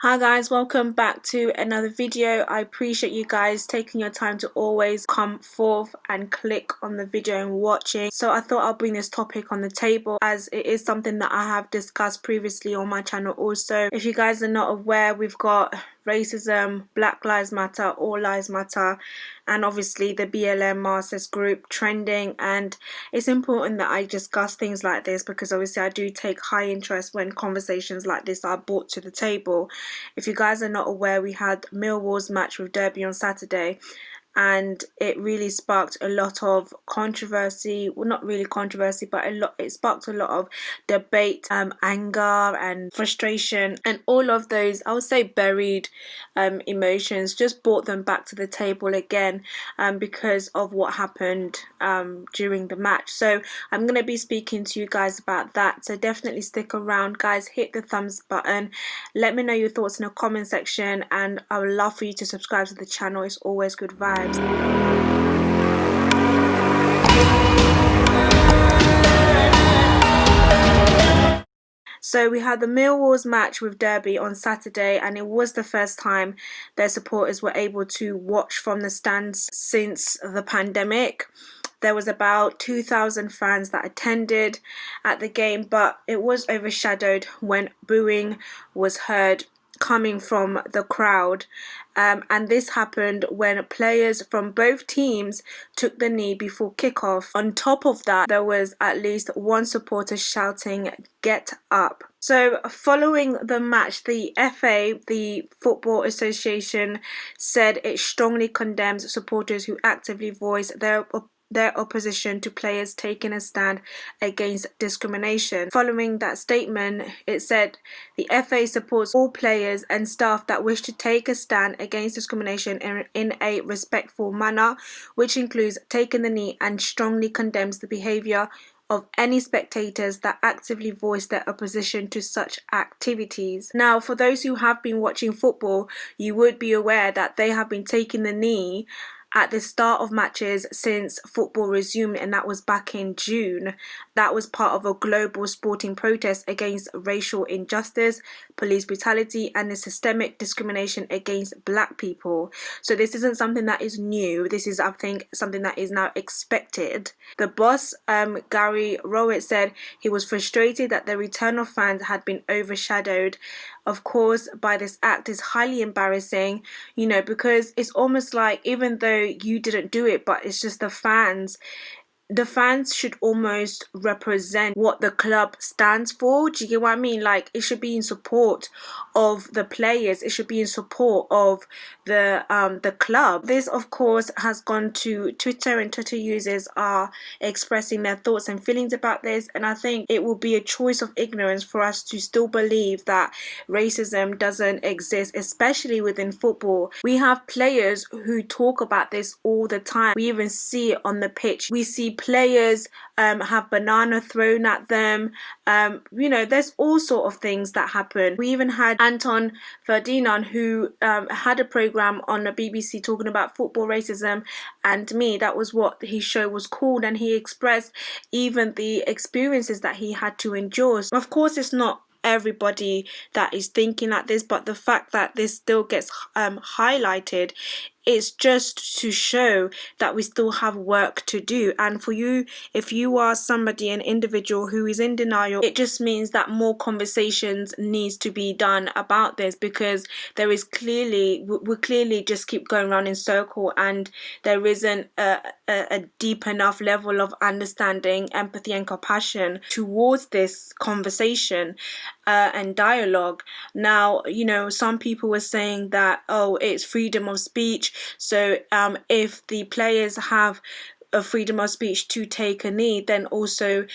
Hi guys, welcome back to another video. I appreciate you guys taking your time to always come forth and click on the video and watching. So I thought I'll bring this topic on the table as it is something that I have discussed previously on my channel also. If you guys are not aware, we've got racism, Black Lives Matter, All Lives Matter, and obviously the BLM Masters group trending, and it's important that I discuss things like this because obviously I do take high interest when conversations like this are brought to the table. If you guys are not aware, we had Millwall's match with Derby on Saturday, and it really sparked a lot of controversy. Well, not really controversy, but it sparked a lot of debate, anger and frustration, and all of those, I would say, buried emotions just brought them back to the table again, because of what happened during the match. So I'm going to be speaking to you guys about that, so definitely stick around guys. Hit the thumbs button, let me know your thoughts in the comment section, and I would love for you to subscribe to the channel. It's always good vibes. So we had the Millwall's match with Derby on Saturday, and it was the first time their supporters were able to watch from the stands since the pandemic. There was about 2,000 fans that attended at the game, but it was overshadowed when booing was heard coming from the crowd, and this happened when players from both teams took the knee before kickoff. On top of that, there was at least one supporter shouting "Get up." So following the match, the FA, the Football Association, said it strongly condemns supporters who actively voice their opposition to players taking a stand against discrimination. Following that statement, it said the FA supports all players and staff that wish to take a stand against discrimination in a respectful manner, which includes taking the knee, and strongly condemns the behaviour of any spectators that actively voice their opposition to such activities. Now, for those who have been watching football, you would be aware that they have been taking the knee at the start of matches since football resumed, and that was back in June. That was part of a global sporting protest against racial injustice, police brutality, and the systemic discrimination against black people. So this isn't something that is new. This is, I think, something that is now expected. The boss, Gary Rowett, said he was frustrated that the return of fans had been overshadowed, of course, by this act. Is highly embarrassing, because it's almost like, even though you didn't do it, but it's just the fans should almost represent what the club stands for. Do you get what I mean? Like, it should be in support of the players, it should be in support of the club. This, of course, has gone to Twitter, and Twitter users are expressing their thoughts and feelings about this, and I think it will be a choice of ignorance for us to still believe that racism doesn't exist, especially within football. We have players who talk about this all the time. We even see it on the pitch. We see players have banana thrown at them. There's all sort of things that happen. We even had Anton Ferdinand, who had a program on the BBC talking about football racism, and me, that was what his show was called, and he expressed even the experiences that he had to endure. Of course, it's not everybody that is thinking like this, but the fact that this still gets highlighted, it's just to show that we still have work to do. And for you, if you are somebody, an individual who is in denial, it just means that more conversations needs to be done about this, because there is we clearly just keep going around in circle, and there isn't a deep enough level of understanding, empathy and compassion towards this conversation and dialogue. Now, some people were saying that, oh, it's freedom of speech, so if the players have a freedom of speech to take a knee, then also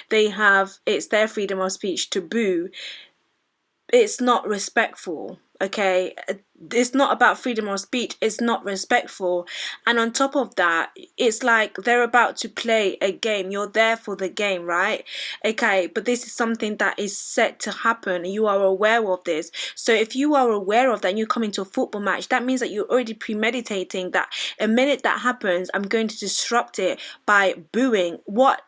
they have, it's their freedom of speech to boo. It's not respectful. Okay, it's not about freedom of speech, it's not respectful. And on top of that, it's like they're about to play a game, you're there for the game, right? Okay, but this is something that is set to happen, you are aware of this. So if you are aware of that and you come into a football match, that means that you're already premeditating that a minute that happens, I'm going to disrupt it by booing. What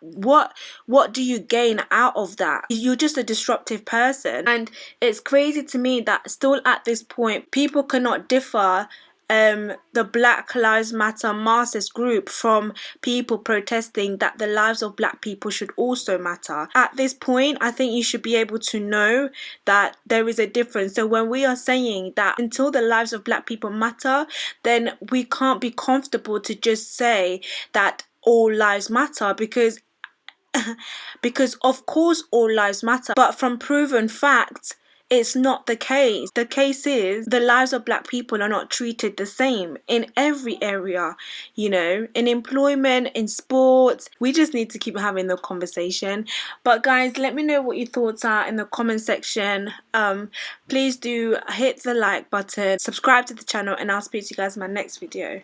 do you gain out of that? You're just a disruptive person. And it's crazy to me that still at this point people cannot differ the Black Lives Matter Marxist group from people protesting that the lives of black people should also matter. At this point, I think you should be able to know that there is a difference. So when we are saying that until the lives of black people matter, then we can't be comfortable to just say that all lives matter, because of course all lives matter, but from proven facts it's not the case. The case is the lives of black people are not treated the same in every area, in employment, in sports. We just need to keep having the conversation. But guys, let me know what your thoughts are in the comment section. Please do hit the like button, subscribe to the channel, and I'll speak to you guys in my next video.